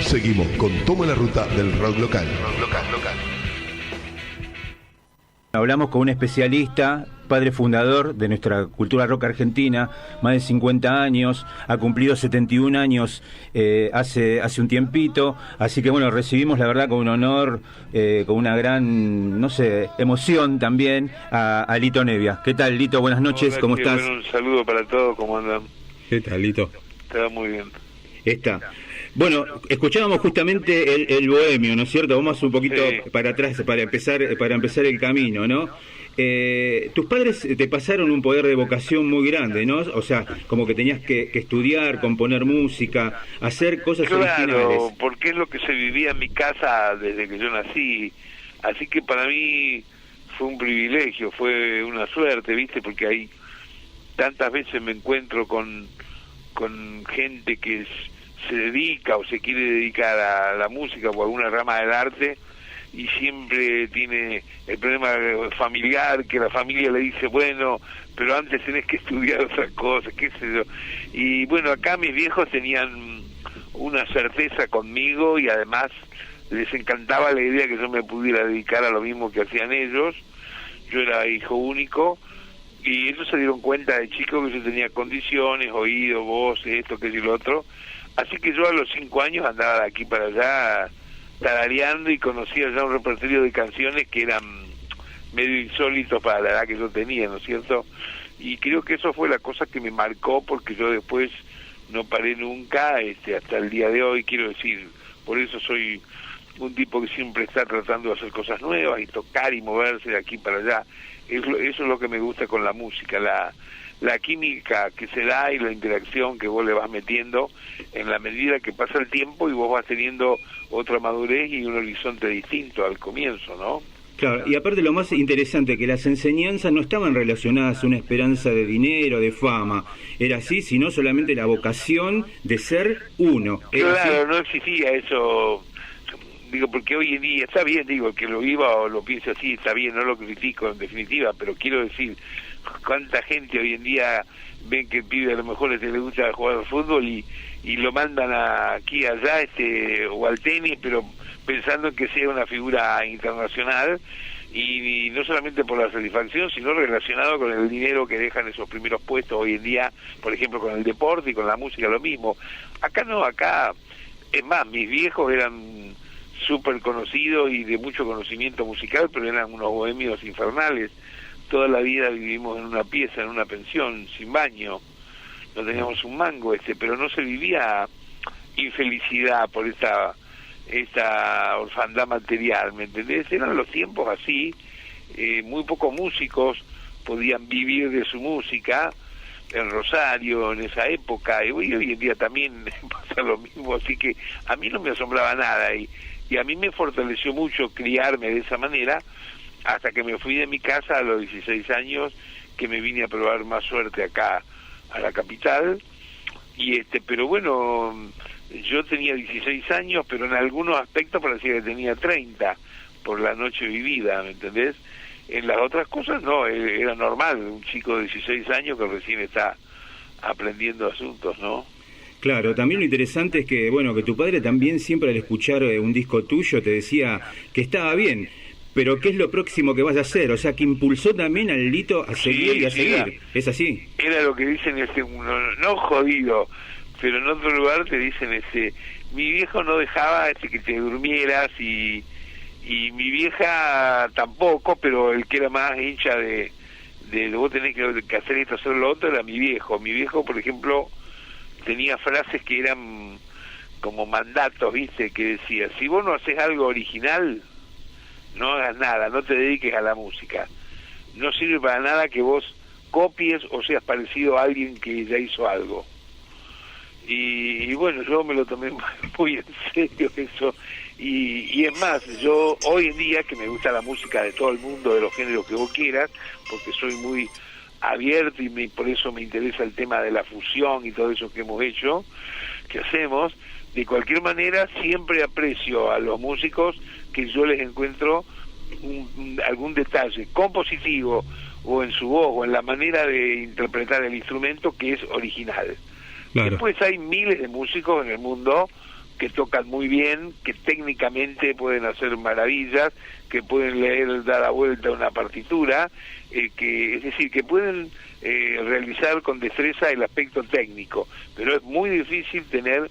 Seguimos con Toma la Ruta del rock local. Hablamos con un especialista, padre fundador de nuestra cultura rock argentina, más de 50 años, ha cumplido 71 años hace un tiempito, así que bueno, recibimos la verdad con un honor, con una gran, no sé, emoción también a Lito Nevia. ¿Qué tal, Lito? Buenas noches, hola, ¿cómo estás? Bueno, un saludo para todos, ¿cómo andan? ¿Qué tal, Lito? Está muy bien. Está. Bueno, escuchábamos justamente el bohemio, ¿no es cierto? Vamos un poquito para atrás para empezar el camino, ¿no? Tus padres te pasaron un poder de vocación muy grande, ¿no? O sea, como que tenías que estudiar, componer música, hacer cosas originales. Claro, porque es lo que se vivía en mi casa desde que yo nací. Así que para mí fue un privilegio, fue una suerte, ¿viste? Porque ahí tantas veces me encuentro con gente que se dedica o se quiere dedicar a la música o a alguna rama del arte y siempre tiene el problema familiar, que la familia le dice, bueno, pero antes tenés que estudiar otras cosas, qué sé yo. Y bueno, acá mis viejos tenían una certeza conmigo y además les encantaba la idea que yo me pudiera dedicar a lo mismo que hacían ellos. Yo era hijo único y ellos se dieron cuenta de chico que yo tenía condiciones, oído, voz, esto, aquello y lo otro. Así que yo a los 5 años andaba de aquí para allá tarareando y conocía ya un repertorio de canciones que eran medio insólitos para la edad que yo tenía, ¿no es cierto? Y creo que eso fue la cosa que me marcó, porque yo después no paré nunca, hasta el día de hoy, quiero decir, por eso soy un tipo que siempre está tratando de hacer cosas nuevas y tocar y moverse de aquí para allá. Eso es lo que me gusta con la música, la química que se da y la interacción que vos le vas metiendo en la medida que pasa el tiempo y vos vas teniendo otra madurez y un horizonte distinto al comienzo, ¿no? Claro, y aparte lo más interesante, que las enseñanzas no estaban relacionadas a una esperanza de dinero, de fama, era así, sino solamente la vocación de ser uno. Claro, ¿así? no existía eso, digo, porque hoy en día está bien, digo, que lo viva o lo piense así, está bien, no lo critico en definitiva, pero quiero decir, cuánta gente hoy en día ven que el pibe a lo mejor le gusta jugar al fútbol y lo mandan aquí, allá, o al tenis, pero pensando en que sea una figura internacional y no solamente por la satisfacción, sino relacionado con el dinero que dejan esos primeros puestos hoy en día, por ejemplo, con el deporte y con la música, lo mismo. Acá no, acá, es más, mis viejos eran súper conocidos y de mucho conocimiento musical, pero eran unos bohemios infernales. Toda la vida vivimos en una pieza, en una pensión, sin baño, no teníamos un mango, pero no se vivía infelicidad por esta orfandad material, ¿me entendés? Eran los tiempos así, muy pocos músicos podían vivir de su música en Rosario en esa época, y hoy en día también pasa lo mismo, así que a mí no me asombraba nada, y a mí me fortaleció mucho criarme de esa manera, hasta que me fui de mi casa a los 16 años, que me vine a probar más suerte acá a la capital, pero bueno, yo tenía 16 años, pero en algunos aspectos parecía que tenía 30 por la noche vivida, ¿me entendés? En las otras cosas no, era normal, un chico de 16 años que recién está aprendiendo asuntos, ¿no? Claro, también lo interesante es que, bueno, que tu padre también siempre al escuchar un disco tuyo te decía que estaba bien, pero ¿qué es lo próximo que vas a hacer? O sea, que impulsó también al Lito a seguir y a seguir. ¿Es así? Era lo que dicen, no jodido, pero en otro lugar te dicen, mi viejo no dejaba que te durmieras y mi vieja tampoco, pero el que era más hincha de vos tenés que hacer esto, hacer lo otro, era mi viejo. Mi viejo, por ejemplo, tenía frases que eran como mandatos, ¿viste? Que decía, si vos no haces algo original, no hagas nada, no te dediques a la música. No sirve para nada que vos copies o seas parecido a alguien que ya hizo algo. Y bueno, yo me lo tomé muy en serio eso. Y es más, yo hoy en día, que me gusta la música de todo el mundo, de los géneros que vos quieras, porque soy muy abierto y por eso me interesa el tema de la fusión y todo eso que hemos hecho, que hacemos, de cualquier manera siempre aprecio a los músicos que yo les encuentro algún detalle compositivo o en su voz o en la manera de interpretar el instrumento que es original. Claro. Después hay miles de músicos en el mundo que tocan muy bien, que técnicamente pueden hacer maravillas, que pueden leer, dar la vuelta a una partitura, que es decir, que pueden realizar con destreza el aspecto técnico, pero es muy difícil tener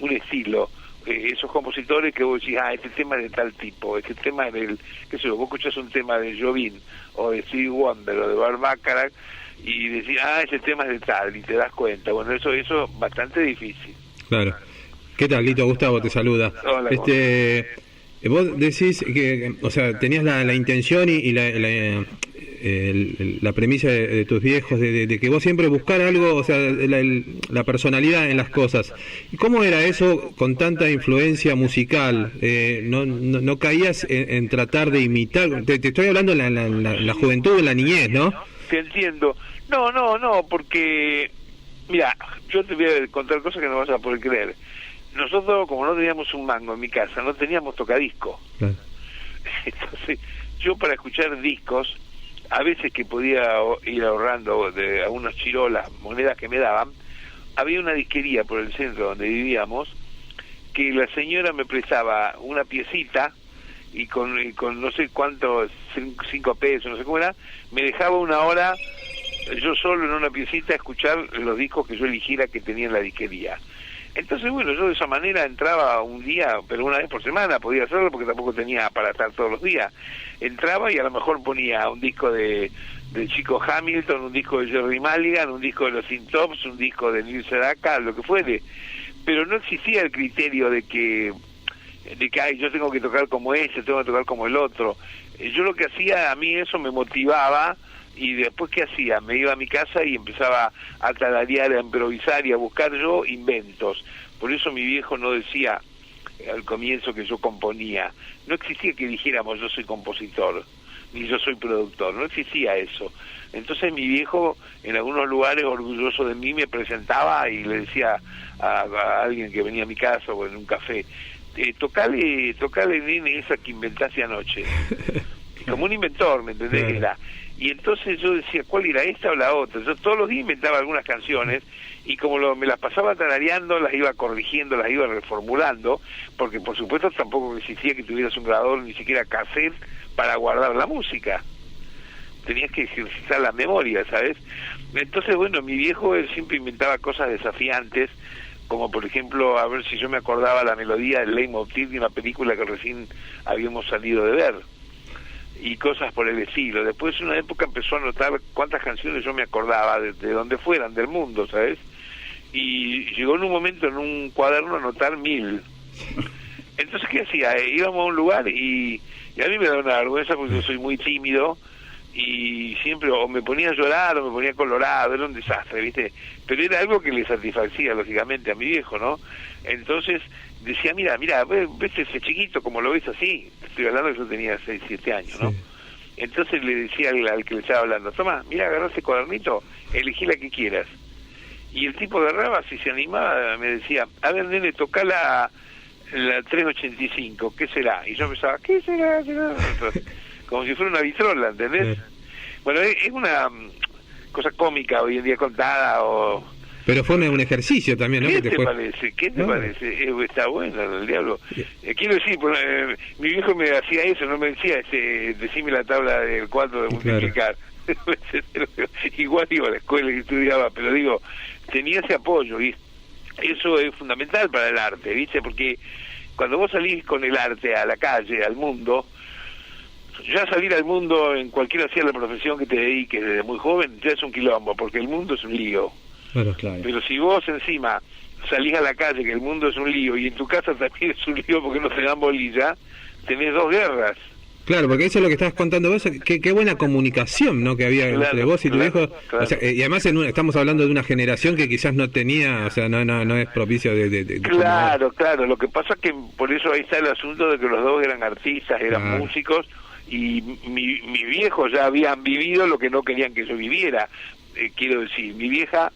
un estilo. Esos compositores que vos decís, este tema es de tal tipo, este tema es del, qué sé yo, vos escuchás un tema de Jobim, o de Stevie Wonder, o de Burt Bacharach, y decís, ese tema es de tal, y te das cuenta. Bueno, eso es bastante difícil. Claro. ¿Qué tal, Lito? Gustavo te saluda. Hola, vos decís que, o sea, tenías la intención y la premisa de tus viejos de que vos siempre buscar algo, o sea, la personalidad en las cosas. ¿Y cómo era eso con tanta influencia musical? ¿No caías en tratar de imitar? Te estoy hablando en la juventud, en la niñez, ¿no? Te entiendo. No, porque, mira, yo te voy a contar cosas que no vas a poder creer. Nosotros, como no teníamos un mango en mi casa, no teníamos tocadisco. Claro. Entonces, yo para escuchar discos, a veces que podía ir ahorrando de algunas chirolas, monedas que me daban, había una disquería por el centro donde vivíamos, que la señora me prestaba una piecita, y con no sé cuánto, 5 pesos, no sé cómo era, me dejaba una hora, yo solo en una piecita, a escuchar los discos que yo eligiera que tenía en la disquería. Entonces, bueno, yo de esa manera entraba un día, pero una vez por semana podía hacerlo porque tampoco tenía para estar todos los días. Entraba y a lo mejor ponía un disco de Chico Hamilton, un disco de Jerry Mulligan, un disco de los Tin Tops, un disco de Neil Sedaka, lo que fuere. Pero no existía el criterio de que yo tengo que tocar como ese, tengo que tocar como el otro. Yo lo que hacía, a mí eso me motivaba. Y después, ¿qué hacía? Me iba a mi casa y empezaba a tararear, a improvisar y a buscar yo inventos. Por eso mi viejo no decía al comienzo que yo componía. No existía que dijéramos yo soy compositor, ni yo soy productor. No existía eso. Entonces mi viejo, en algunos lugares, orgulloso de mí, me presentaba y le decía a alguien que venía a mi casa o en un café, tocale, nene, esa que inventaste anoche. Como un inventor, ¿me entendés? Claro. Era. Y entonces yo decía, ¿cuál era esta o la otra? Yo todos los días inventaba algunas canciones y como me las pasaba tarareando, las iba corrigiendo, las iba reformulando, porque por supuesto tampoco existía que tuvieras un grabador, ni siquiera cassette, para guardar la música. Tenías que ejercitar la memoria, ¿sabes? Entonces, bueno, mi viejo él siempre inventaba cosas desafiantes, como por ejemplo, a ver si yo me acordaba la melodía del leitmotiv de una película que recién habíamos salido de ver. Y cosas por el estilo. Después, en una época, empezó a notar cuántas canciones yo me acordaba de donde fueran, del mundo, ¿sabes? Y llegó en un momento en un cuaderno a anotar 1000. Entonces, ¿qué hacía? Íbamos a un lugar y a mí me da una vergüenza porque yo soy muy tímido y siempre o me ponía a llorar o me ponía colorado, era un desastre, ¿viste? Pero era algo que le satisfacía, lógicamente, a mi viejo, ¿no? Entonces decía, mira, ves ese chiquito como lo ves así, estoy hablando que yo tenía 6, 7 años, ¿no? Sí. Entonces le decía al que le estaba hablando, toma, mira, agarrá ese cuadernito, elegí la que quieras. Y el tipo agarraba, si se animaba, me decía, a ver, nene, toca la 385, ¿qué será? Y yo pensaba, ¿qué será? Como si fuera una vitrola, ¿entendés? Sí. Bueno, es una cosa cómica hoy en día contada o... Pero fue un ejercicio también, ¿no? ¿Qué te parece? ¿Qué te parece? Está bueno el diablo. Quiero decir, mi viejo me hacía eso, no me decía, decime la tabla del 4 de multiplicar. Claro. Igual iba a la escuela y estudiaba, pero digo, tenía ese apoyo y eso es fundamental para el arte, ¿viste? Porque cuando vos salís con el arte a la calle, al mundo, ya salir al mundo en cualquiera sea la profesión que te dediques desde muy joven, ya es un quilombo, porque el mundo es un lío. Claro, claro. Pero si vos encima salís a la calle, que el mundo es un lío, y en tu casa también es un lío porque no te dan bolilla, tenés 2 guerras. Claro, porque eso es lo que estabas contando vos, qué buena comunicación, ¿no? Que había entre vos y tu hijo. Claro. O sea, y además estamos hablando de una generación que quizás no tenía, o sea, no es propicio de Claro, lo que pasa es que por eso ahí está el asunto de que los dos eran artistas, eran músicos, y mis viejos ya habían vivido lo que no querían que yo viviera. Quiero decir, mi vieja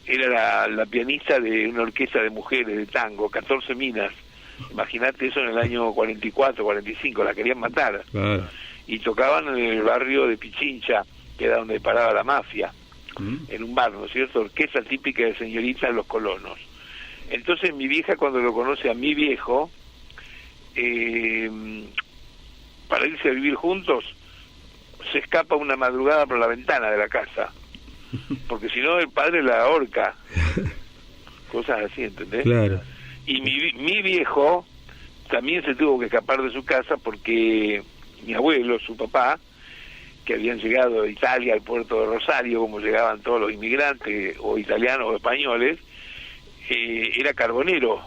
era la pianista de una orquesta de mujeres de tango, 14 minas. Imagínate eso en el año 44, 45, la querían matar. Claro. Y tocaban en el barrio de Pichincha, que era donde paraba la mafia. en un bar, ¿no es cierto? Orquesta típica de señoritas Los Colonos. Entonces mi vieja, cuando lo conoce a mi viejo, para irse a vivir juntos, se escapa una madrugada por la ventana de la casa, porque si no el padre la ahorca, cosas así, ¿entendés? Claro. Y mi viejo también se tuvo que escapar de su casa porque mi abuelo, su papá, que habían llegado de Italia al puerto de Rosario, como llegaban todos los inmigrantes, o italianos o españoles, era carbonero,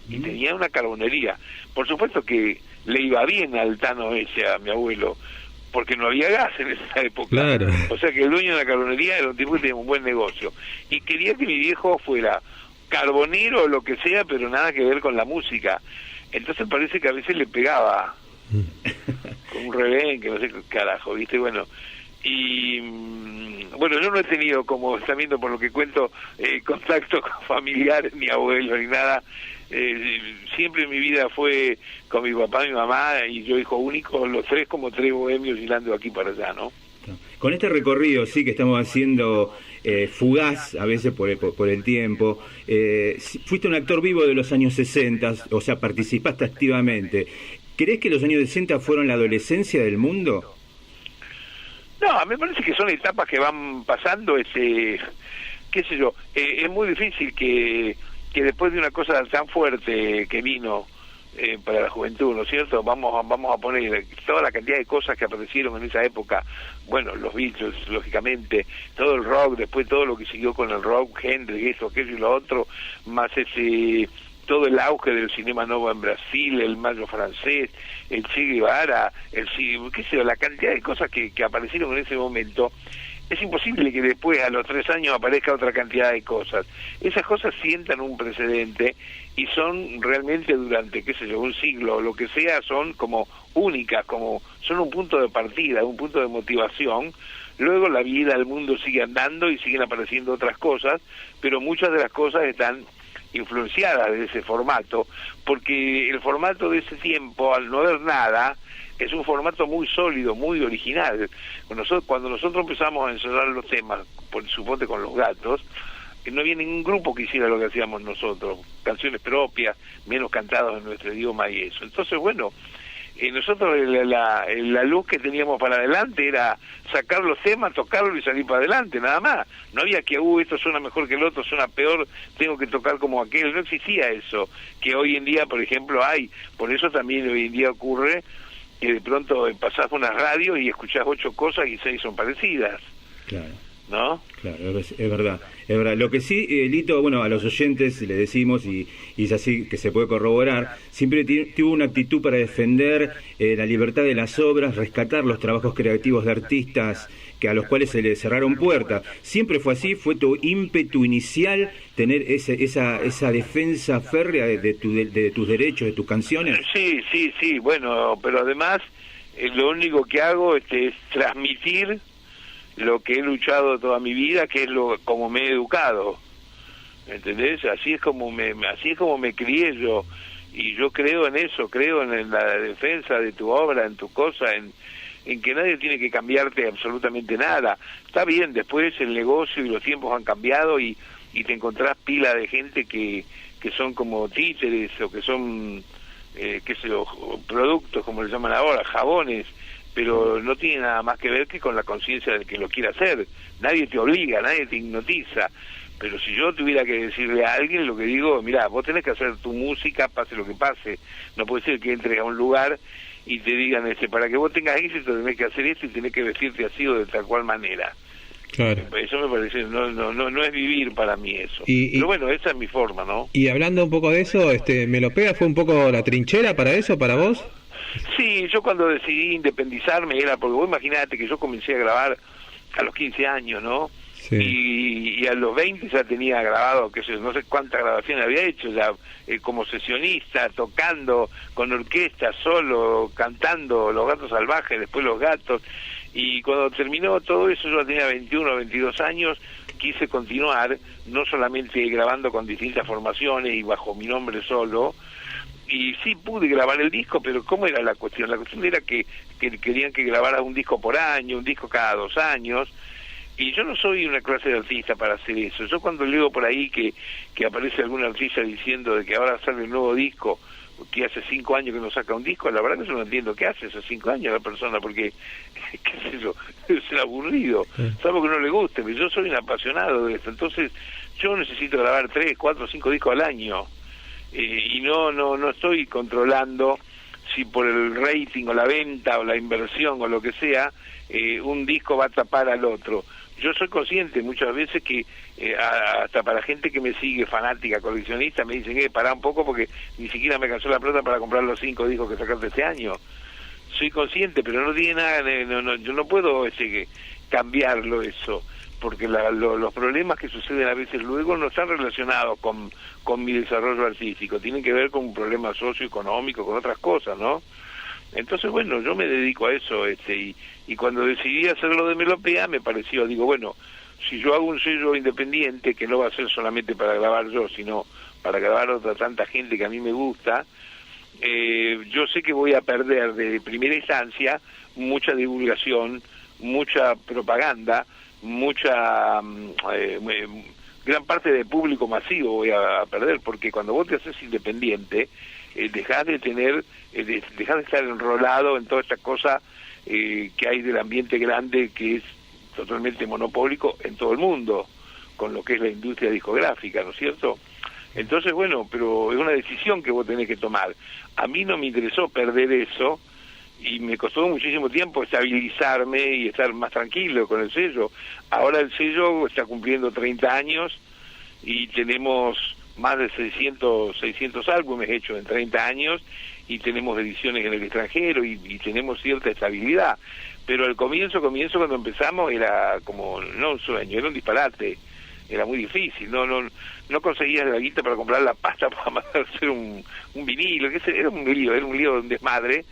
y tenía una carbonería. Por supuesto que le iba bien al Tano ese, a mi abuelo, porque no había gas en esa época. Claro. O sea que el dueño de la carbonería era un tipo que tenía un buen negocio. Y quería que mi viejo fuera carbonero o lo que sea, pero nada que ver con la música. Entonces parece que a veces le pegaba con un revén, que no sé qué carajo, ¿viste? Bueno, y bueno, yo no he tenido, como están viendo por lo que cuento, contacto con familiares, ni abuelos, ni nada. Siempre en mi vida fue con mi papá, mi mamá y yo, hijo único, los tres como tres bohemios girando aquí para allá, ¿no? Con este recorrido, sí, que estamos haciendo fugaz, a veces por el tiempo, fuiste un actor vivo de los años 60, o sea, participaste activamente. ¿Crees que los años 60 fueron la adolescencia del mundo? No, me parece que son etapas que van pasando, qué sé yo, es muy difícil que después de una cosa tan fuerte que vino para la juventud, ¿no es cierto? Vamos a poner toda la cantidad de cosas que aparecieron en esa época, bueno, los Beatles, lógicamente, todo el rock, después todo lo que siguió con el rock, Hendrix, eso, aquello y lo otro, más todo el auge del cinema nuevo en Brasil, el Mayo francés, el Che Guevara, qué sé yo, la cantidad de cosas que aparecieron en ese momento. Es imposible que después, a los 3 años, aparezca otra cantidad de cosas. Esas cosas sientan un precedente y son realmente durante, qué sé yo, un siglo o lo que sea, son como únicas, como son un punto de partida, un punto de motivación. Luego la vida, el mundo sigue andando y siguen apareciendo otras cosas, pero muchas de las cosas están influenciadas de ese formato, porque el formato de ese tiempo, al no haber nada, es un formato muy sólido, muy original. Cuando nosotros empezamos a ensayar los temas, suponte con Los Gatos, no había ningún grupo que hiciera lo que hacíamos nosotros, canciones propias, menos cantados en nuestro idioma y eso. Entonces, bueno, nosotros la luz que teníamos para adelante era sacar los temas, tocarlo y salir para adelante, nada más. No había que, esto suena mejor que el otro, suena peor, tengo que tocar como aquel. No existía eso, que hoy en día, por ejemplo, hay. Por eso también hoy en día ocurre que de pronto pasás por una radio y escuchás 8 cosas y 6 son parecidas. Claro. ¿No? Claro, es verdad, es verdad. Lo que sí, Lito, bueno, a los oyentes le decimos, y es así que se puede corroborar, siempre tuvo una actitud para defender la libertad de las obras, rescatar los trabajos creativos de artistas a los cuales se le cerraron puertas. Siempre fue así, fue tu ímpetu inicial tener esa defensa férrea de tus derechos, de tus canciones. Sí, bueno, pero además lo único que hago es transmitir lo que he luchado toda mi vida, que es como me he educado, ¿entendés? Así es como me crié yo, y yo creo en eso, creo en la defensa de tu obra, en tu cosa, en que nadie tiene que cambiarte absolutamente nada. Está bien, después el negocio y los tiempos han cambiado y te encontrás pila de gente que son como títeres o que son, qué sé yo, productos, como le llaman ahora, jabones, pero no tiene nada más que ver que con la conciencia del que lo quiera hacer. Nadie te obliga, nadie te hipnotiza. Pero si yo tuviera que decirle a alguien, lo que digo, mirá, vos tenés que hacer tu música, pase lo que pase. No puede ser que entres a un lugar y te digan, para que vos tengas éxito tenés que hacer esto y tenés que vestirte así o de tal cual manera. Claro. Eso me parece, no es vivir para mí eso. Pero bueno, esa es mi forma, ¿no? Y hablando un poco de eso, Melopea fue un poco la trinchera para eso, para vos. Sí, yo cuando decidí independizarme era porque vos imaginate que yo comencé a grabar a los 15 años, ¿no? Sí. Y a los 20 ya tenía grabado, no sé cuántas grabaciones había hecho, ya como sesionista, tocando con orquesta, solo, cantando Los Gatos Salvajes, después Los Gatos, y cuando terminó todo eso, yo tenía 21 o 22 años, quise continuar, no solamente grabando con distintas formaciones y bajo mi nombre solo, y sí pude grabar el disco, pero ¿cómo era la cuestión? La cuestión era que querían que grabara un disco por año, un disco cada 2 años, Y yo no soy una clase de artista para hacer eso. Yo cuando leo por ahí que aparece algún artista diciendo de que ahora sale un nuevo disco, que hace 5 años que no saca un disco, la verdad que yo no entiendo qué hace esos 5 años la persona, porque, qué sé yo, es aburrido, salvo que no le guste, pero yo soy un apasionado de esto, entonces yo necesito grabar 3, 4, 5 discos al año, y no estoy controlando si por el rating o la venta o la inversión o lo que sea, un disco va a tapar al otro. Yo soy consciente muchas veces que hasta para gente que me sigue, fanática, coleccionista, me dicen, pará un poco porque ni siquiera me alcanzó la plata para comprar los 5 discos que sacaste este año. Soy consciente, pero no tiene nada, yo no puedo cambiarlo eso, porque los problemas que suceden a veces luego no están relacionados con mi desarrollo artístico, tienen que ver con un problema socioeconómico, con otras cosas, ¿no? Entonces, bueno, yo me dedico a eso, y cuando decidí hacerlo de Melopea, me pareció, digo, bueno, si yo hago un sello independiente, que no va a ser solamente para grabar yo, sino para grabar otra tanta gente que a mí me gusta, yo sé que voy a perder de primera instancia mucha divulgación, mucha propaganda, mucha gran parte del público masivo voy a perder, porque cuando vos te haces independiente, dejás de estar enrolado en toda esta cosa que hay del ambiente grande, que es totalmente monopólico en todo el mundo, con lo que es la industria discográfica, ¿no es cierto? Entonces, bueno, pero es una decisión que vos tenés que tomar. A mí no me interesó perder eso, y me costó muchísimo tiempo estabilizarme y estar más tranquilo con el sello. Ahora el sello está cumpliendo 30 años, y tenemos más de 600 álbumes hechos en 30 años, y tenemos ediciones en el extranjero, y tenemos cierta estabilidad. Pero al comienzo cuando empezamos, era como, no un sueño, era un disparate, era muy difícil, no conseguías la guita para comprar la pasta para mandar a hacer un vinilo, era un lío, un desmadre,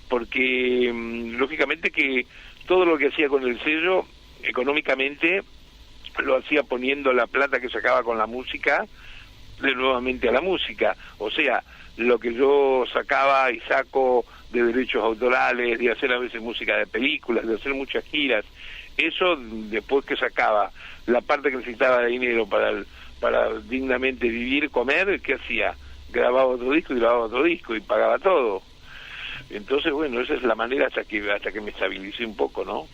porque lógicamente que todo lo que hacía con el sello, económicamente, lo hacía poniendo la plata que sacaba con la música nuevamente a la música, o sea, lo que yo sacaba y saco de derechos autorales, de hacer a veces música de películas, de hacer muchas giras, eso después que sacaba la parte que necesitaba de dinero para dignamente vivir, comer, ¿qué hacía? Grababa otro disco y pagaba todo. Entonces, bueno, esa es la manera hasta que me estabilicé un poco, ¿no?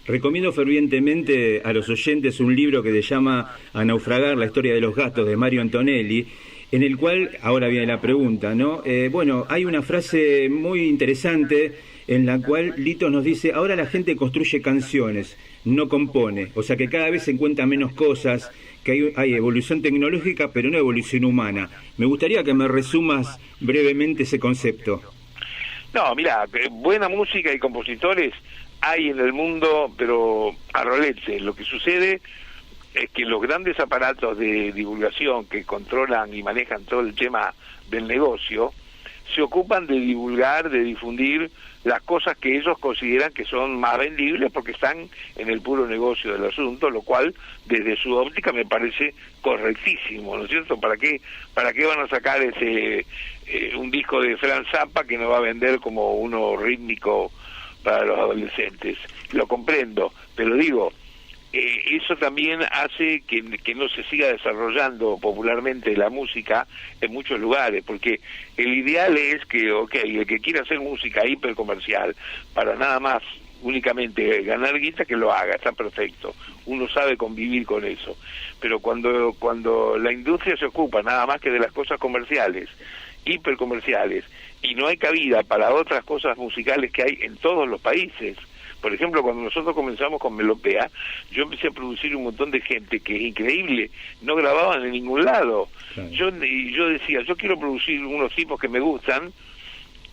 Recomiendo fervientemente a los oyentes un libro que se llama A naufragar, la historia de los gatos, de Mario Antonelli, en el cual, ahora viene la pregunta, ¿no? Bueno, hay una frase muy interesante en la cual Lito nos dice, ahora la gente construye canciones, no compone, o sea que cada vez se encuentran menos cosas, que hay evolución tecnológica, pero no evolución humana. Me gustaría que me resumas brevemente ese concepto. No, mira, buena música y compositores hay en el mundo, pero a rolete. Lo que sucede es que los grandes aparatos de divulgación que controlan y manejan todo el tema del negocio se ocupan de divulgar, de difundir las cosas que ellos consideran que son más vendibles porque están en el puro negocio del asunto, lo cual desde su óptica me parece correctísimo, ¿no es cierto? ¿Para qué van a sacar un disco de Frank Zappa que no va a vender como uno rítmico para los adolescentes? Lo comprendo, pero digo, eso también hace que no se siga desarrollando popularmente la música en muchos lugares, porque el ideal es que, el que quiera hacer música hipercomercial para nada más únicamente ganar guita, que lo haga, está perfecto, uno sabe convivir con eso, pero cuando la industria se ocupa nada más que de las cosas comerciales, hipercomerciales, y no hay cabida para otras cosas musicales que hay en todos los países. Por ejemplo, cuando nosotros comenzamos con Melopea, yo empecé a producir un montón de gente que es increíble, no grababan en ningún lado. Claro. Yo decía, yo quiero producir unos tipos que me gustan,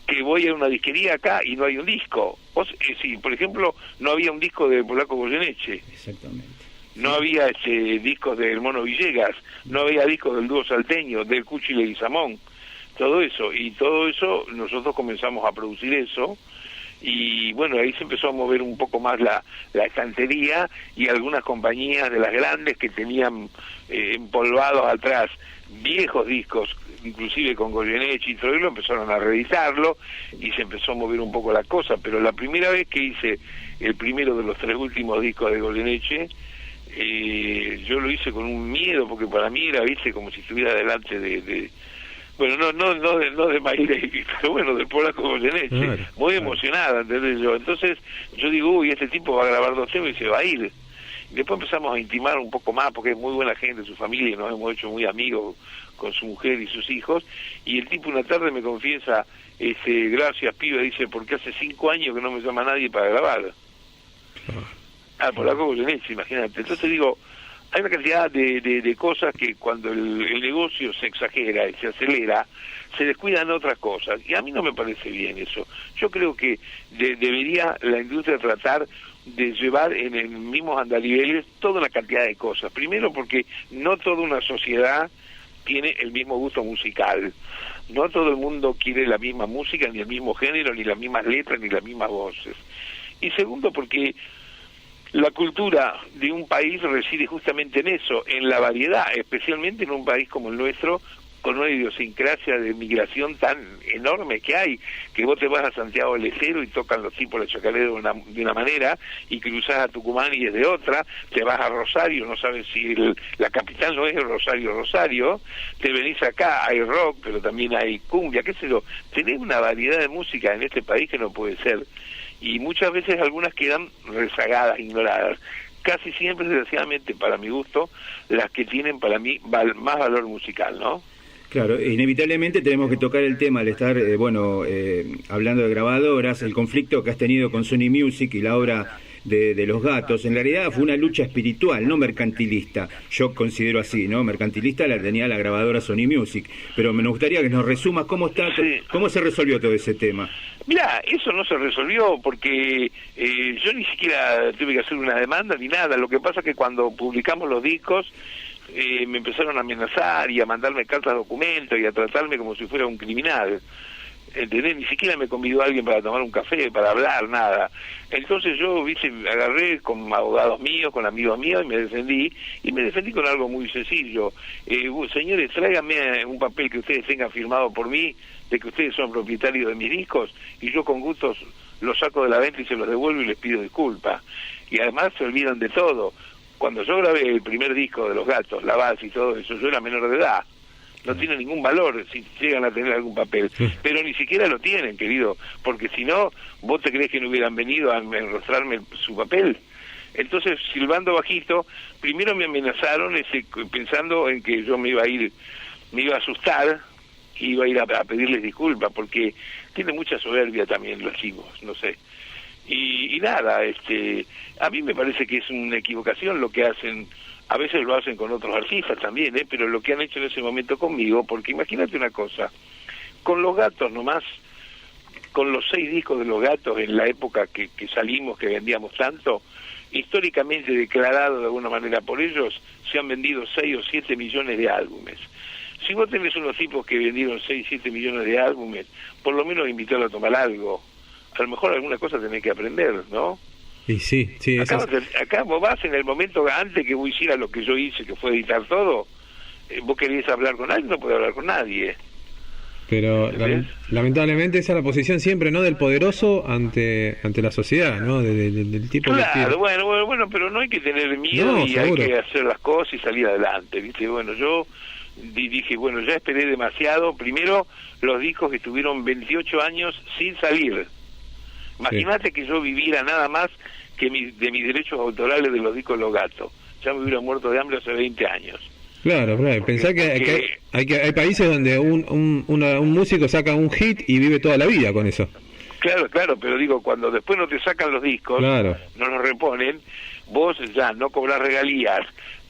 que voy a una disquería acá y no hay un disco. Sí, por ejemplo, no había un disco de Polaco Goyeneche. Exactamente. No había discos del Mono Villegas, no había discos del dúo salteño, del Cuchi Leguizamón, todo eso. Y todo eso, nosotros comenzamos a producir eso. Y bueno, ahí se empezó a mover un poco más la estantería, y algunas compañías de las grandes que tenían empolvados atrás viejos discos, inclusive con Goyeneche y Troilo, empezaron a reeditarlo y se empezó a mover un poco la cosa, pero la primera vez que hice el primero de los 3 últimos discos de Goyeneche, yo lo hice con un miedo, porque para mí era, viste, como si estuviera delante de bueno, no de Miles Davis, pero bueno, del polaco Goyeneche, muy emocionada, ¿entendés? Entonces yo digo, uy, este tipo va a grabar 2 temas y se va a ir. Y después empezamos a intimar un poco más, porque es muy buena gente, su familia, y nos hemos hecho muy amigos con su mujer y sus hijos, y el tipo una tarde me confiesa, gracias pibe, dice, porque hace 5 años que no me llama nadie para grabar. Polaco Goyeneche, imagínate. Entonces digo, hay una cantidad de cosas que cuando el negocio se exagera y se acelera, se descuidan otras cosas, y a mí no me parece bien eso. Yo creo que debería la industria tratar de llevar en el mismos andariveles toda la cantidad de cosas. Primero porque no toda una sociedad tiene el mismo gusto musical. No todo el mundo quiere la misma música, ni el mismo género, ni las mismas letras, ni las mismas voces. Y segundo porque la cultura de un país reside justamente en eso, en la variedad, especialmente en un país como el nuestro, con una idiosincrasia de migración tan enorme que hay, que vos te vas a Santiago del Estero y tocan los tipos la chacarera de una manera, y cruzás a Tucumán y es de otra, te vas a Rosario, no sabes si la capital no es Rosario, te venís acá, hay rock, pero también hay cumbia, qué sé yo, tenés una variedad de música en este país que no puede ser, y muchas veces algunas quedan rezagadas, ignoradas. Casi siempre, desgraciadamente, para mi gusto, las que tienen para mí más valor musical, ¿no? Claro, inevitablemente tenemos que tocar el tema al estar, hablando de grabadoras, el conflicto que has tenido con Sony Music y la obra de Los Gatos. En realidad fue una lucha espiritual, no mercantilista. Yo considero así, ¿no? Mercantilista la tenía la grabadora Sony Music. Pero me gustaría que nos resumas cómo se resolvió todo ese tema. Mira, eso no se resolvió porque yo ni siquiera tuve que hacer una demanda ni nada. Lo que pasa es que cuando publicamos los discos, me empezaron a amenazar y a mandarme cartas documentos y a tratarme como si fuera un criminal. ¿Entendés? Ni siquiera me convidó alguien para tomar un café, para hablar, nada. Entonces yo, viste, agarré con abogados míos, con amigos míos, y me defendí con algo muy sencillo. Señores, tráiganme un papel que ustedes tengan firmado por mí, de que ustedes son propietarios de mis discos, y yo con gusto los saco de la venta y se los devuelvo y les pido disculpas. Y además se olvidan de todo. Cuando yo grabé el primer disco de Los Gatos, la base y todo eso, yo era menor de edad. No tiene ningún valor si llegan a tener algún papel, pero ni siquiera lo tienen, querido, porque si no, ¿vos te crees que no hubieran venido a enrostrarme su papel? Entonces, silbando bajito, primero me amenazaron pensando en que yo me iba a asustar, y iba a ir a pedirles disculpas, porque tiene mucha soberbia también los chicos, no sé. Y nada, a mí me parece que es una equivocación lo que hacen. A veces lo hacen con otros artistas también, pero lo que han hecho en ese momento conmigo, porque imagínate una cosa, con Los Gatos nomás, con los 6 discos de Los Gatos en la época que salimos, que vendíamos tanto, históricamente declarado de alguna manera por ellos, se han vendido 6 o 7 millones de álbumes. Si vos tenés unos tipos que vendieron 6, 7 millones de álbumes, por lo menos invitarlo a tomar algo. A lo mejor alguna cosa tenés que aprender, ¿no? Y sí, acá vos vas en el momento antes que vos hicieras lo que yo hice, que fue editar todo, vos querías hablar con alguien, no podés hablar con nadie. Pero lamentablemente esa es la posición siempre, ¿no? Del poderoso ante la sociedad, ¿no? Del tipo claro, que bueno, pero no hay que tener miedo, no, y seguro. hay que hacer las cosas y salir adelante, ¿viste? Bueno, yo dije, bueno, ya esperé demasiado. Primero, los discos estuvieron 28 años sin salir. Imagínate que yo viviera nada más que de mis derechos autorales de los discos Los Gatos. Ya me hubiera muerto de hambre hace 20 años. Claro, pensá que hay países donde un músico saca un hit y vive toda la vida con eso. Claro, pero digo, cuando después no te sacan los discos, claro, no los reponen, vos ya no cobrás regalías,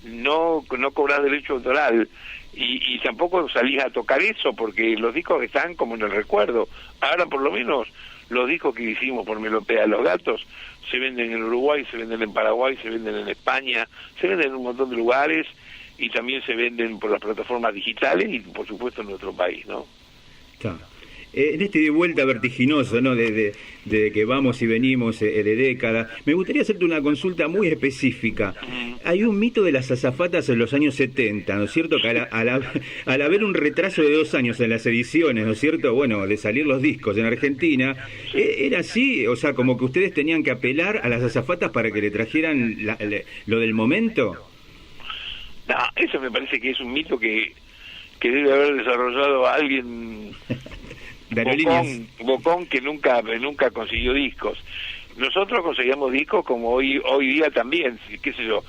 no cobrás derecho autoral, y tampoco salís a tocar eso, porque los discos están como en el recuerdo. Ahora por lo menos los discos que hicimos por Melopea Los Gatos se venden en Uruguay, se venden en Paraguay, se venden en España, se venden en un montón de lugares, y también se venden por las plataformas digitales y por supuesto en nuestro país, ¿no? Claro. en este de vuelta vertiginoso, ¿no? De que vamos y venimos de década, me gustaría hacerte una consulta muy específica. Hay un mito de las azafatas en los años 70, ¿no es cierto? Que al haber un retraso de 2 años en las ediciones, ¿no es cierto? Bueno, de salir los discos en Argentina, ¿era así? O sea, como que ustedes tenían que apelar a las azafatas para que le trajeran lo del momento. No, eso me parece que es un mito que debe haber desarrollado alguien bocón que nunca consiguió discos. Nosotros conseguíamos discos como hoy día también, qué sé yo,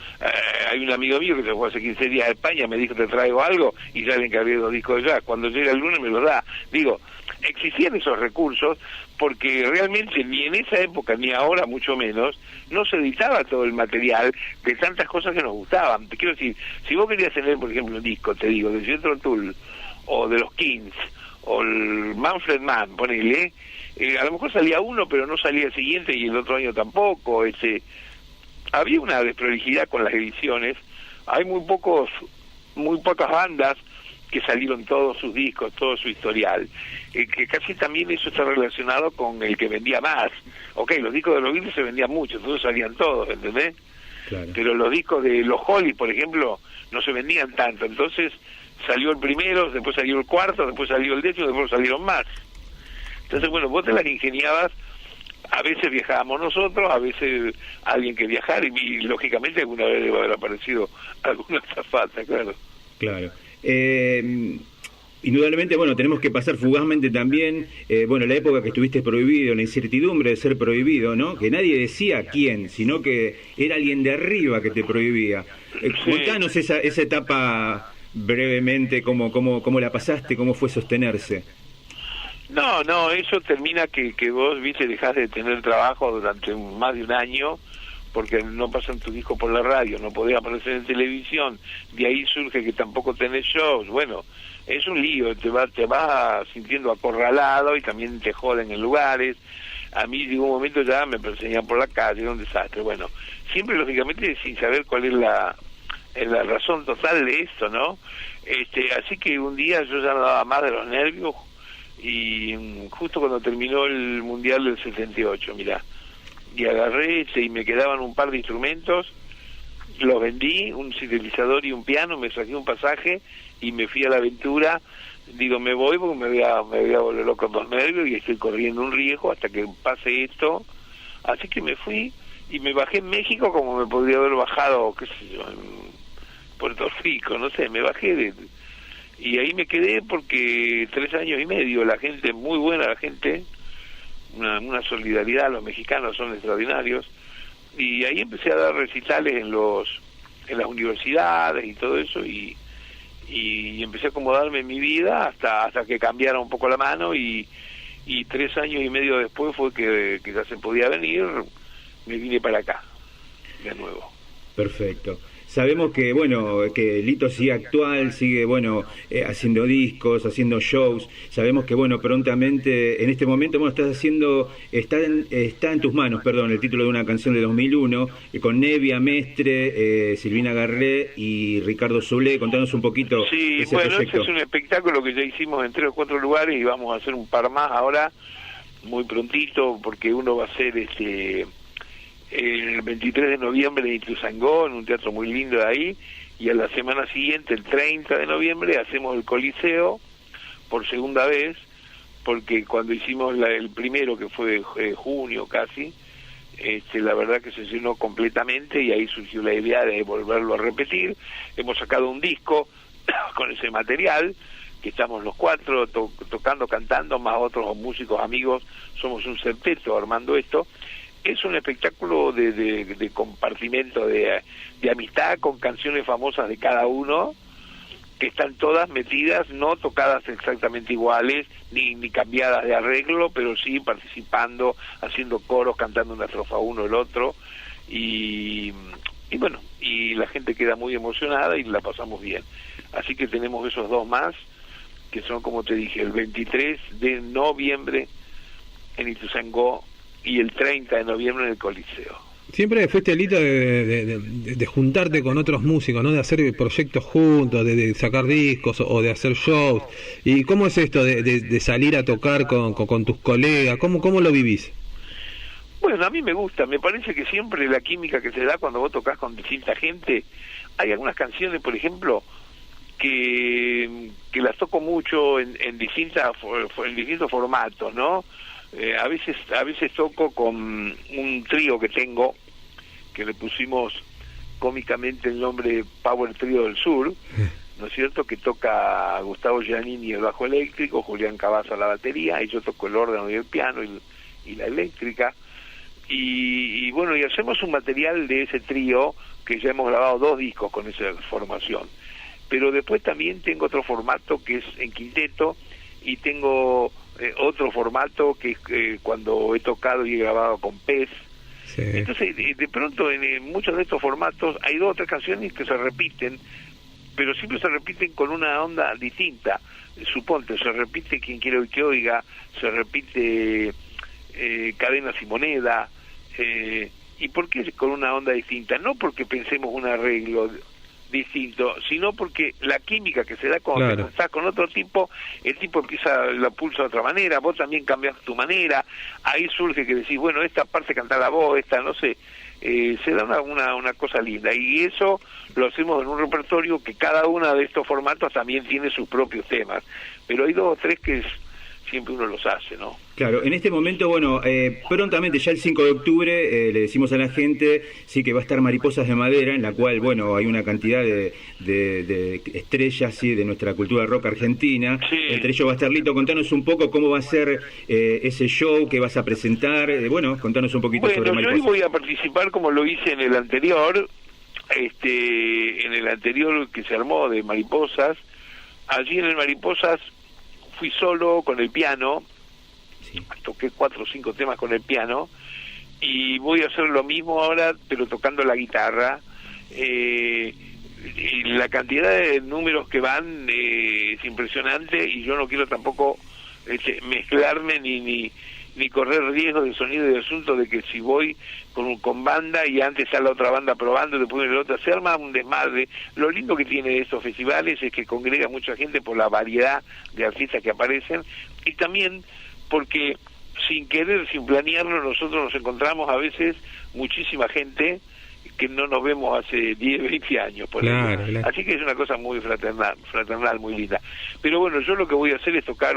hay un amigo mío que se fue hace 15 días a España, me dijo te traigo algo y ya le encargué 2 discos ya, cuando llega el lunes me los da. Digo, existían esos recursos porque realmente ni en esa época ni ahora mucho menos no se editaba todo el material de tantas cosas que nos gustaban. Te quiero decir, si vos querías tener por ejemplo un disco, te digo, de Jethro Tull o de los Kings o el Manfred Mann, ponele, a lo mejor salía uno pero no salía el siguiente y el otro año tampoco. Había una desprolijidad con las ediciones. Hay muy pocas bandas que salieron todos sus discos, todo su historial, que casi también eso está relacionado con el que vendía más. Ok, los discos de los Beatles se vendían mucho, todos salían todos, ¿entendés? Claro. Pero los discos de los Hollies, por ejemplo, no se vendían tanto, entonces salió el primero, después salió el cuarto, después salió el décimo, después salieron más. Entonces, bueno, vos te las ingeniabas, a veces viajábamos nosotros, a veces alguien que viajar, y lógicamente alguna vez debe haber aparecido alguna azafata, claro. Claro. Indudablemente, bueno, tenemos que pasar fugazmente también, bueno, la época que estuviste prohibido, la incertidumbre de ser prohibido, ¿no? Que nadie decía quién, sino que era alguien de arriba que te prohibía. Contanos esa etapa brevemente, cómo la pasaste, cómo fue sostenerse. No, eso termina que vos, viste, dejás de tener trabajo durante más de un año, porque no pasan tus discos por la radio, no podés aparecer en televisión, de ahí surge que tampoco tenés shows. Bueno, es un lío, te vas sintiendo acorralado y también te joden en lugares. A mí llegó un momento ya me perseguían por la calle, era un desastre. Bueno, siempre lógicamente sin saber cuál es la razón total de esto, ¿no? Así que un día yo ya no daba más de los nervios y justo cuando terminó el Mundial del 78, mirá, y agarré y me quedaban un par de instrumentos, los vendí, un sintetizador y un piano, me saqué un pasaje y me fui a la aventura. Digo, me voy porque me voy a volver loco con los nervios y estoy corriendo un riesgo hasta que pase esto. Así que me fui y me bajé en México como me podría haber bajado, qué sé yo, en Puerto Rico, no sé, me bajé y ahí me quedé porque 3 años y medio, la gente, muy buena la gente, una solidaridad, los mexicanos son extraordinarios, y ahí empecé a dar recitales en las universidades y todo eso, y empecé a acomodarme en mi vida hasta que cambiara un poco la mano, y 3 años y medio después fue que ya se podía venir, me vine para acá de nuevo. Perfecto. Sabemos que, bueno, que Lito sigue actual, sigue, bueno, haciendo discos, haciendo shows. Sabemos que, bueno, prontamente, en este momento, bueno, está en tus manos, perdón, el título de una canción de 2001, con Nevia Mestre, Silvina Garré y Ricardo Solé. Contanos un poquito ese proyecto. Este es un espectáculo que ya hicimos en 3 o 4 lugares y vamos a hacer un par más ahora, muy prontito, porque uno va a ser el 23 de noviembre en Ituzaingó, en un teatro muy lindo de ahí, y a la semana siguiente, el 30 de noviembre, hacemos el Coliseo por segunda vez, porque cuando hicimos el primero, que fue junio casi, la verdad que se llenó completamente y ahí surgió la idea de volverlo a repetir. Hemos sacado un disco con ese material, que estamos los 4 tocando, cantando, más otros músicos amigos, somos un septeto armando esto. Es un espectáculo de compartimento, de amistad, con canciones famosas de cada uno, que están todas metidas, no tocadas exactamente iguales, ni cambiadas de arreglo, pero sí participando, haciendo coros, cantando una estrofa uno el otro, y bueno, y la gente queda muy emocionada y la pasamos bien. Así que tenemos esos 2 más, que son, como te dije, el 23 de noviembre en Ituzaingó, y el 30 de noviembre en el Coliseo. Siempre fuiste Lito de juntarte con otros músicos, ¿no? De hacer proyectos juntos, de sacar discos o de hacer shows. ¿Y cómo es esto de salir a tocar con tus colegas? ¿Cómo lo vivís? Bueno, a mí me gusta, me parece que siempre la química que se da cuando vos tocas con distinta gente, hay algunas canciones, por ejemplo, que las toco mucho en distintos formatos, ¿no? A veces toco con un trío que tengo, que le pusimos cómicamente el nombre Power Trío del Sur, ¿no es cierto?, que toca Gustavo Giannini el bajo eléctrico, Julián Cavazza la batería, y yo toco el órgano y el piano y la eléctrica, y bueno, y hacemos un material de ese trío, que ya hemos grabado 2 discos con esa formación. Pero después también tengo otro formato que es en quinteto, y tengo otro formato que es cuando he tocado y he grabado con Pez. Sí. Entonces, de pronto, en muchos de estos formatos hay 2 o 3 canciones que se repiten, pero siempre se repiten con una onda distinta. Suponte, se repite Quien quiere que oiga, se repite Cadenas y Moneda. ¿Y por qué con una onda distinta? No porque pensemos un arreglo distinto, sino porque la química que se da cuando te estás con otro tipo, el tipo empieza la pulsa de otra manera, vos también cambias tu manera, ahí surge que decís, bueno, esta parte cantar la voz, esta no sé, se da una cosa linda, y eso lo hacemos en un repertorio que cada uno de estos formatos también tiene sus propios temas, pero hay 2 o 3 que siempre uno los hace, ¿no? Claro, en este momento, bueno, prontamente, ya el 5 de octubre, le decimos a la gente, sí, que va a estar Mariposas de Madera, en la cual, bueno, hay una cantidad de estrellas, sí, de nuestra cultura rock argentina. Sí. Entre ellos va a estar Lito. Contanos un poco cómo va a ser ese show que vas a presentar. Bueno, contanos un poquito sobre Mariposas. Yo hoy voy a participar como lo hice en el anterior, que se armó de Mariposas. Allí en el Mariposas fui solo con el piano, sí. Toqué 4 o 5 temas con el piano, y voy a hacer lo mismo ahora, pero tocando la guitarra. Y la cantidad de números que van es impresionante, y yo no quiero tampoco mezclarme ni correr riesgo de sonido y de asunto, de que si voy con banda y antes está la otra banda probando, después de la otra, se arma un desmadre. Lo lindo que tiene de estos festivales es que congrega mucha gente por la variedad de artistas que aparecen, y también porque sin querer, sin planearlo, nosotros nos encontramos a veces muchísima gente que no nos vemos hace 10, 20 años, por ejemplo. Claro. Así que es una cosa muy fraternal, muy linda. Pero bueno, yo lo que voy a hacer es tocar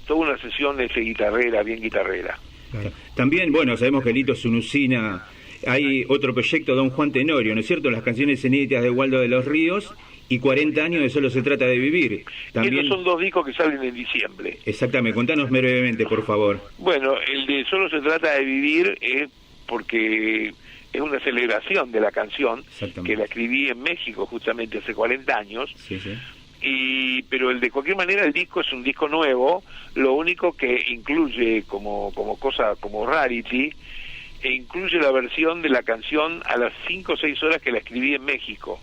toda una sesión guitarrera, bien guitarrera. Claro. También, bueno, sabemos que Lito es una usina. Hay otro proyecto, Don Juan Tenorio, ¿no es cierto? Las canciones inéditas de Waldo de los Ríos, y 40 años de Solo se trata de vivir. También... Esos son 2 discos que salen en diciembre. Exactamente, contanos brevemente, por favor. Bueno, el de Solo se trata de vivir es porque es una celebración de la canción, que la escribí en México justamente hace 40 años. Sí, sí. Pero el de cualquier manera, el disco es un disco nuevo, lo único que incluye como cosa, como rarity, incluye la versión de la canción a las 5 o 6 horas que la escribí en México,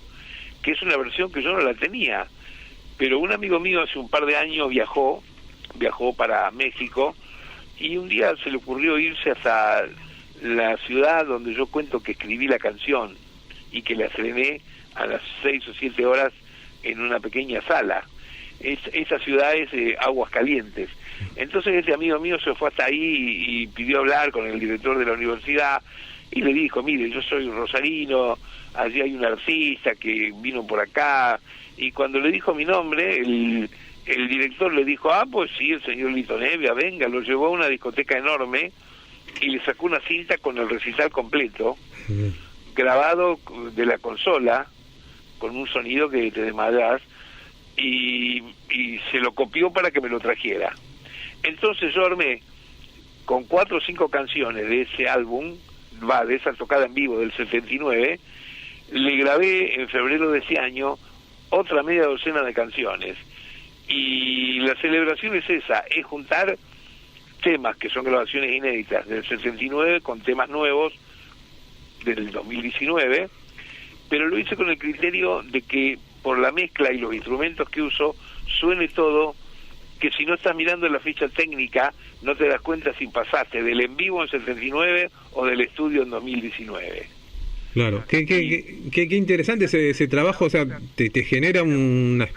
que es una versión que yo no la tenía, pero un amigo mío hace un par de años viajó para México, y un día se le ocurrió irse hasta la ciudad donde yo cuento que escribí la canción, y que la estrené a las 6 o 7 horas en una pequeña sala. Esa ciudad es Aguascalientes. Entonces ese amigo mío se fue hasta ahí y pidió hablar con el director de la universidad, y le dijo, mire, yo soy rosarino, allí hay un artista que vino por acá, y cuando le dijo mi nombre, el director le dijo, pues sí, el señor Lito Nevia, venga, lo llevó a una discoteca enorme, y le sacó una cinta con el recital completo, grabado de la consola, con un sonido que te desmadras, y se lo copió para que me lo trajera. Entonces yo armé con 4 o 5 canciones de ese álbum, de esa tocada en vivo del 79, le grabé en febrero de ese año otra media docena de canciones, y la celebración es esa, es juntar temas que son grabaciones inéditas del 79 con temas nuevos del 2019, pero lo hice con el criterio de que por la mezcla y los instrumentos que uso suene todo que si no estás mirando la ficha técnica, no te das cuenta si pasaste del en vivo en 79 o del estudio en 2019. Claro, qué interesante ese trabajo, o sea, te genera un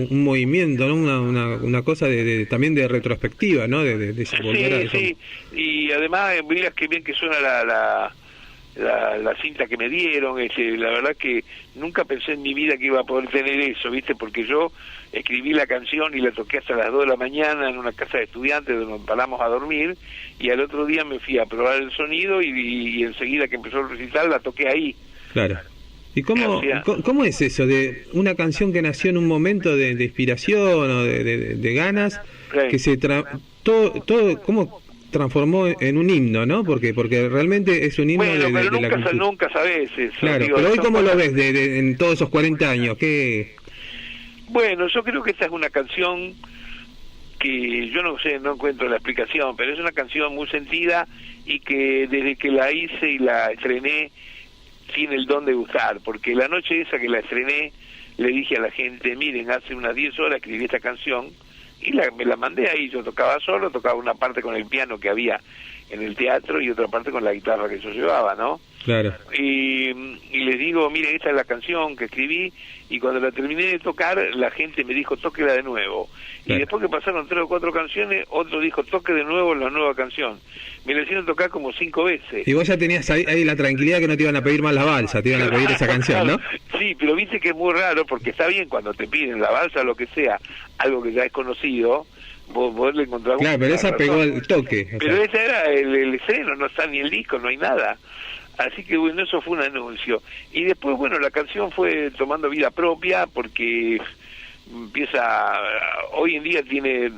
movimiento, ¿no? Una cosa también de retrospectiva, ¿no? De volver a eso. Sí, y además, mira qué bien que suena la cinta que me dieron. La verdad que nunca pensé en mi vida que iba a poder tener eso, ¿viste? Porque yo escribí la canción y la toqué hasta las 2 de la mañana en una casa de estudiantes donde nos paramos a dormir, y al otro día me fui a probar el sonido y enseguida que empezó el recital la toqué ahí. Claro. ¿Y cómo es eso de una canción que nació en un momento de inspiración o de ganas, que se todo cómo transformó en un himno, ¿no? Porque realmente es un himno bueno, de pero la cultura. nunca sabes eso. Claro, digo, pero hoy ¿cómo lo ves en todos esos 40 años? Bueno, yo creo que esta es una canción que yo no encuentro la explicación, pero es una canción muy sentida y que desde que la hice y la estrené tiene el don de gustar, porque la noche esa que la estrené le dije a la gente, miren, hace unas 10 horas escribí esta canción y me la mandé ahí. Yo tocaba solo, tocaba una parte con el piano que había en el teatro y otra parte con la guitarra que yo llevaba, ¿no? Claro. Y les digo, miren, esta es la canción que escribí, y cuando la terminé de tocar, la gente me dijo, tóquela de nuevo. Claro. Y después que pasaron 3 o 4 canciones, otro dijo, toque de nuevo la nueva canción. Me la hicieron tocar como 5 veces. Y vos ya tenías ahí la tranquilidad que no te iban a pedir más la balsa, te iban a pedir esa canción, ¿no? Sí, pero viste que es muy raro, porque está bien cuando te piden la balsa o lo que sea, algo que ya es conocido, vos le encontrás... Claro, pero esa pegó el toque. Pero ese era el estreno, no está ni el disco, no hay nada. Así que bueno, eso fue un anuncio. Y después, bueno, la canción fue tomando vida propia, porque hoy en día tiene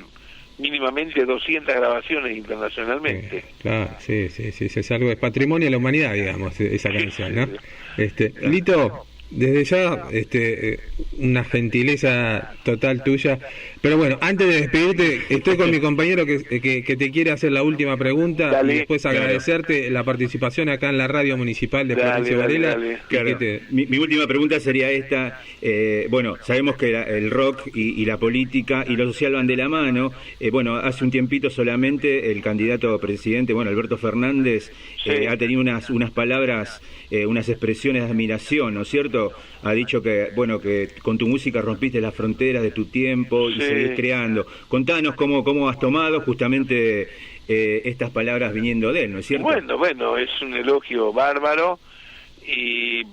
mínimamente 200 grabaciones internacionalmente. Claro, sí, es algo, es patrimonio de la humanidad, digamos, esa canción, ¿no? Lito, desde ya, una gentileza total tuya. Pero bueno, antes de despedirte, estoy con mi compañero que te quiere hacer la última pregunta. Dale, y después agradecerte la participación acá en la radio municipal de Florencio Varela. Claro. Mi última pregunta sería esta. Bueno, sabemos que el rock y la política y lo social van de la mano. Bueno, hace un tiempito solamente el candidato a presidente, bueno, Alberto Fernández, ha tenido unas palabras, unas expresiones de admiración, ¿no es cierto? Ha dicho que, bueno, que con tu música rompiste las fronteras de tu tiempo y seguís creando. Contanos cómo has tomado justamente estas palabras viniendo de él, ¿no es cierto? Bueno, es un elogio bárbaro,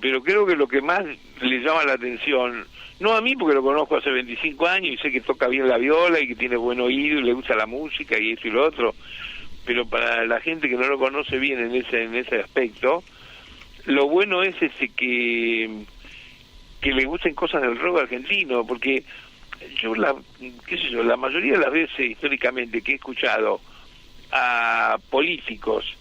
pero creo que lo que más le llama la atención, no a mí porque lo conozco hace 25 años y sé que toca bien la viola y que tiene buen oído y le gusta la música y esto y lo otro, pero para la gente que no lo conoce bien en ese aspecto, lo bueno es que le gusten cosas del rock argentino, porque yo la mayoría de las veces históricamente que he escuchado a políticos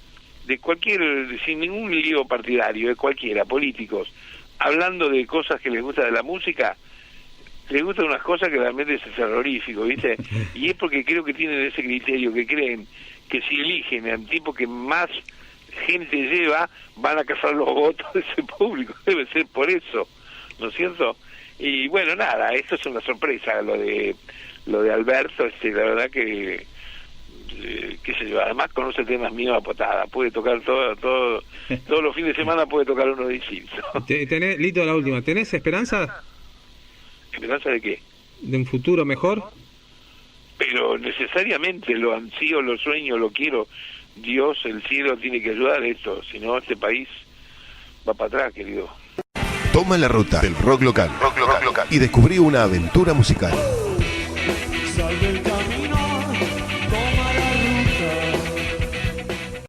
sin ningún lío partidario, de cualquiera, políticos, hablando de cosas que les gusta de la música, les gustan unas cosas que realmente es terrorífico, ¿viste? Y es porque creo que tienen ese criterio, que creen que si eligen al tipo que más gente lleva, van a cazar los votos de ese público. Debe ser por eso, ¿no es cierto? Y bueno, nada, esto es una sorpresa, lo de Alberto, la verdad que qué sé yo, además conoce temas míos a potada, puede tocar todos los fines de semana, puede tocar uno distinto. Lito, la última, ¿tenés esperanza? ¿Esperanza de qué? ¿De un futuro mejor? Pero necesariamente lo ansío, lo sueño, lo quiero. Dios, el cielo tiene que ayudar a esto, si no este país va para atrás, querido. Toma la ruta del rock local y descubrí una aventura musical.